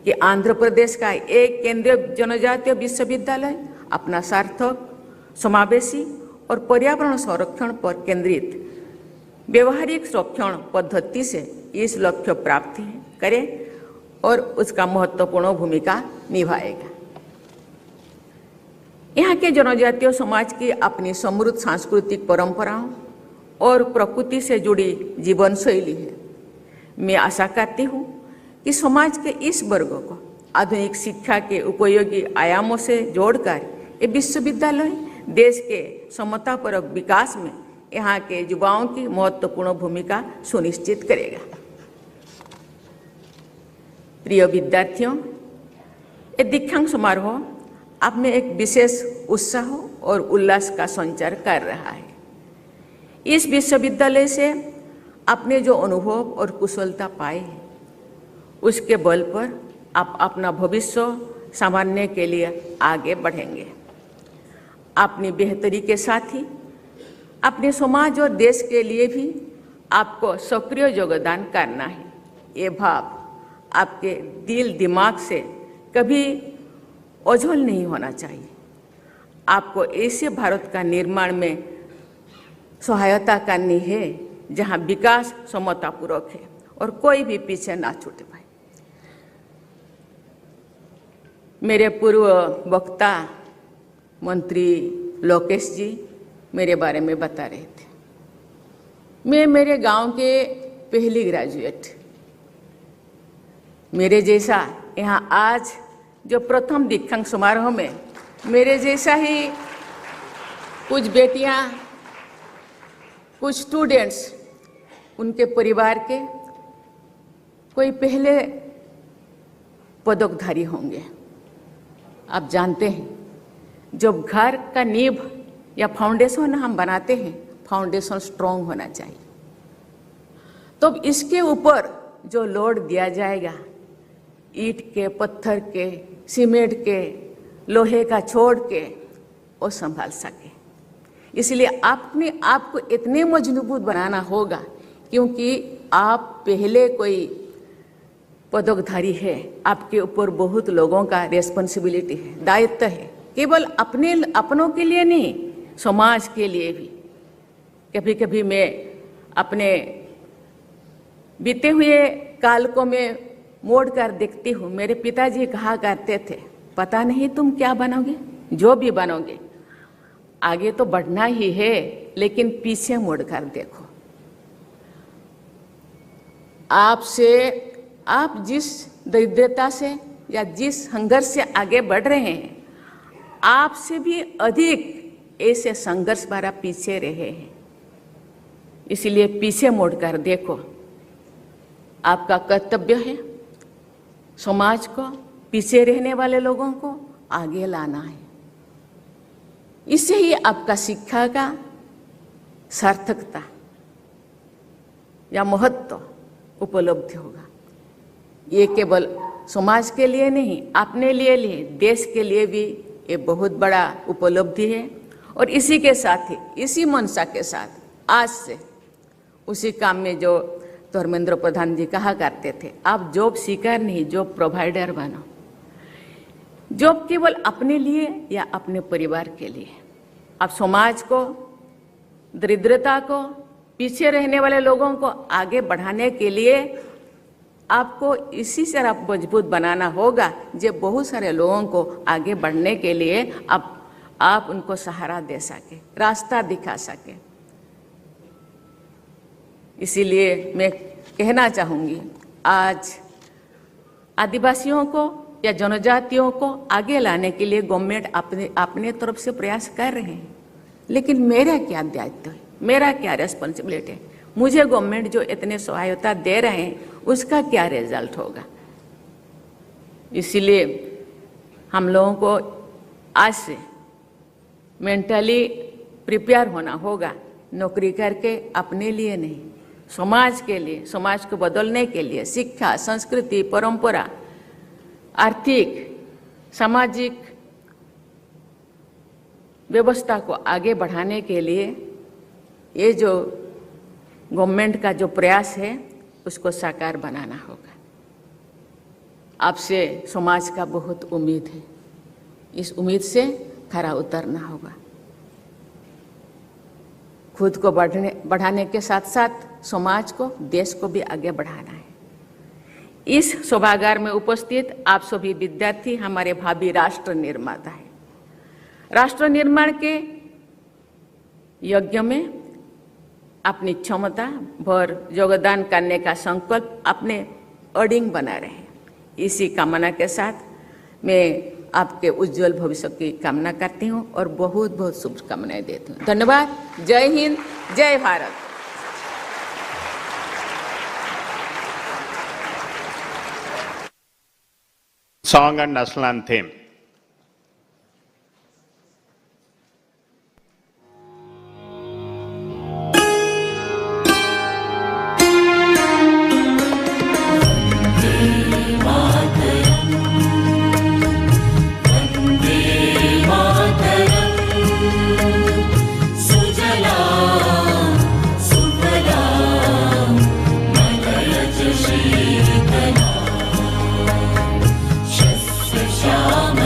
कि आंध्र प्रदेश का एक केंद्रीय जनजातीय विश्वविद्यालय अपना सार्थक, समावेशी और पर्यावरण संरक्षण पर केंद्रित व्यवहारिक संरक्षण पद्धति से इस लक्ष्य प्राप्त करे और उसका महत्वपूर्ण भूमिका निभाएगा। यहाँ के जनजातीय समाज की अपनी समृद्ध सांस्कृतिक परंपराओं और प्रकृति से जुड़ी जीवन शैली है। मैं आशा करती हूँ कि समाज के इस वर्ग को आधुनिक शिक्षा के उपयोगी आयामों से जोड़कर ये विश्वविद्यालय देश के समतापरक विकास में यहाँ के युवाओं की महत्वपूर्ण भूमिका सुनिश्चित करेगा। प्रिय विद्यार्थियों, ये दीक्षांत समारोह आप में एक विशेष उत्साह और उल्लास का संचार कर रहा है। इस विश्वविद्यालय से आपने जो अनुभव और कुशलता पाई है, उसके बल पर आप अपना भविष्य संवारने के लिए आगे बढ़ेंगे। अपनी बेहतरी के साथ ही अपने समाज और देश के लिए भी आपको सक्रिय योगदान करना है। ये भाव आपके दिल दिमाग से कभी ओझल नहीं होना चाहिए। आपको ऐसे भारत का निर्माण में सहायता करनी है जहां विकास समतापूर्वक है और कोई भी पीछे ना छूटे पाए। मेरे पूर्व वक्ता मंत्री लोकेश जी मेरे बारे में बता रहे थे। मैं मेरे गांव के पहली ग्रेजुएट, मेरे जैसा यहाँ आज जो प्रथम दीक्षांत समारोह में मेरे जैसा ही कुछ बेटियां, कुछ स्टूडेंट्स, उनके परिवार के कोई पहले पदकधारी होंगे। आप जानते हैं, जब घर का नींव या फाउंडेशन हम बनाते हैं, फाउंडेशन स्ट्रांग होना चाहिए। तो इसके ऊपर जो लोड दिया जाएगा, ईंट के, पत्थर के, सीमेंट के, लोहे का छोड़ के, वो संभाल सके। इसलिए अपने आप को इतने मजबूत बनाना होगा, क्योंकि आप पहले कोई पदकधारी है, आपके ऊपर बहुत लोगों का रेस्पॉन्सिबिलिटी है, दायित्व है। केवल अपनों के लिए नहीं, समाज के लिए भी। कभी कभी मैं अपने बीते हुए काल को मैं मोड़ कर देखती हूँ। मेरे पिताजी कहा करते थे, पता नहीं तुम क्या बनोगे, जो भी बनोगे आगे तो बढ़ना ही है, लेकिन पीछे मुड़ कर देखो। आप जिस दरिद्रता से या जिस संघर्ष से आगे बढ़ रहे हैं, आपसे भी अधिक ऐसे संघर्ष भरा पीछे रहे हैं। इसलिए पीछे मुड़कर देखो। आपका कर्तव्य है समाज को, पीछे रहने वाले लोगों को आगे लाना है। इससे ही आपका शिक्षा का सार्थकता या महत्व उपलब्ध होगा। ये केवल समाज के लिए नहीं, अपने लिए देश के लिए भी ये बहुत बड़ा उपलब्धि है। और इसी के साथ ही, इसी मनसा के साथ आज से उसी काम में जो धर्मेंद्र प्रधान जी कहा करते थे, आप जॉब सीकर नहीं, जॉब प्रोवाइडर बनो। जॉब केवल अपने लिए या अपने परिवार के लिए, आप समाज को, दरिद्रता को, पीछे रहने वाले लोगों को आगे बढ़ाने के लिए आपको इसी से आप मजबूत बनाना होगा, जो बहुत सारे लोगों को आगे बढ़ने के लिए आप उनको सहारा दे सके, रास्ता दिखा सके। इसीलिए मैं कहना चाहूँगी, आज आदिवासियों को या जनजातियों को आगे लाने के लिए गवर्नमेंट अपने तरफ से प्रयास कर रहे हैं, लेकिन मेरा क्या दायित्व है, मेरा क्या रेस्पॉन्सिबिलिटी है? मुझे गवर्नमेंट जो इतने सहायता दे रहे हैं उसका क्या रिजल्ट होगा? इसीलिए हम लोगों को आज से मेंटली प्रिपेयर होना होगा, नौकरी करके अपने लिए नहीं, समाज के लिए, समाज को बदलने के लिए, शिक्षा, संस्कृति, परंपरा, आर्थिक, सामाजिक व्यवस्था को आगे बढ़ाने के लिए ये जो गवर्नमेंट का जो प्रयास है उसको साकार बनाना होगा। आपसे समाज का बहुत उम्मीद है, इस उम्मीद से खरा उतरना होगा। खुद को बढ़ाने के साथ साथ समाज को, देश को भी आगे बढ़ाना है। इस सभागार में उपस्थित आप सभी विद्यार्थी हमारे भावी राष्ट्र निर्माता हैं। राष्ट्र निर्माण के यज्ञ में अपनी क्षमता भर योगदान करने का संकल्प अपने अडिंग बना रहे। इसी कामना के साथ मैं आपके उज्जवल भविष्य की कामना करती हूँ और बहुत बहुत शुभकामनाएं देती हूँ। धन्यवाद। जय हिंद, जय Bharat. Song and national anthem. Shyam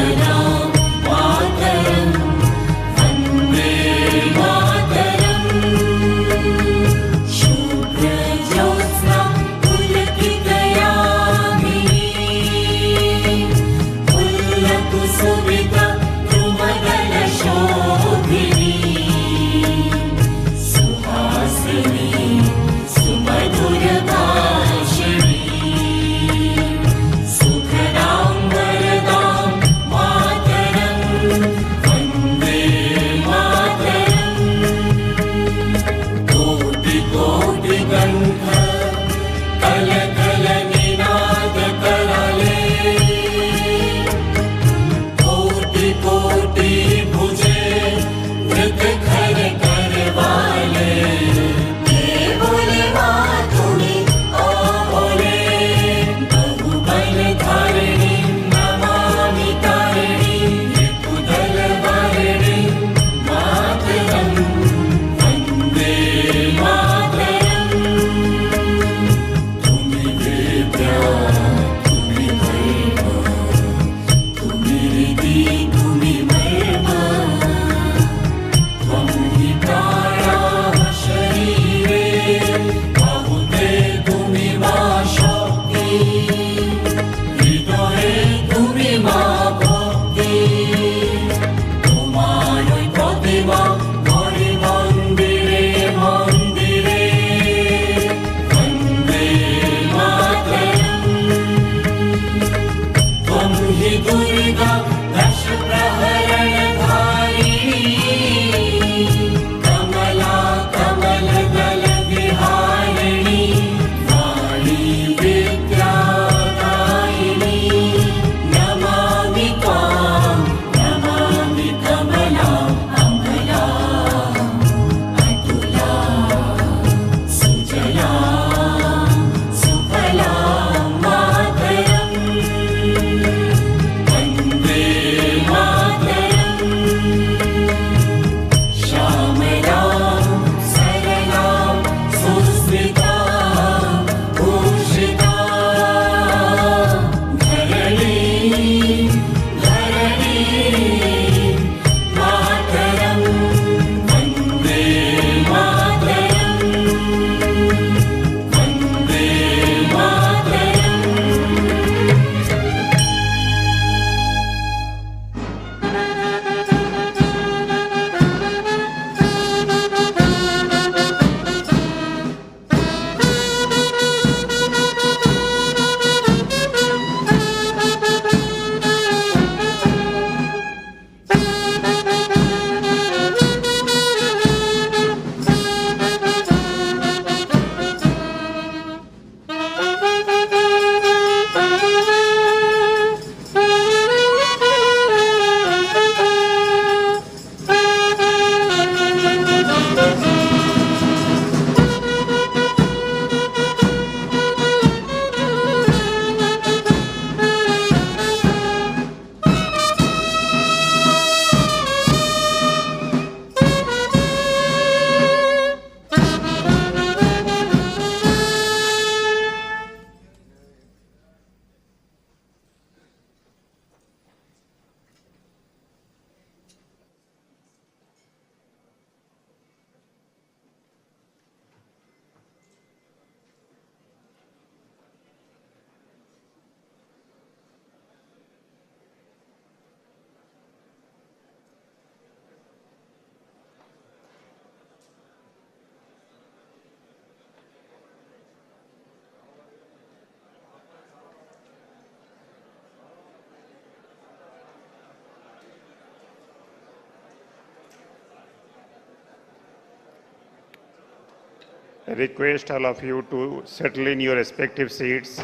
I request all of you to settle in your respective seats.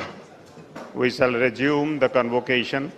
We shall resume the convocation.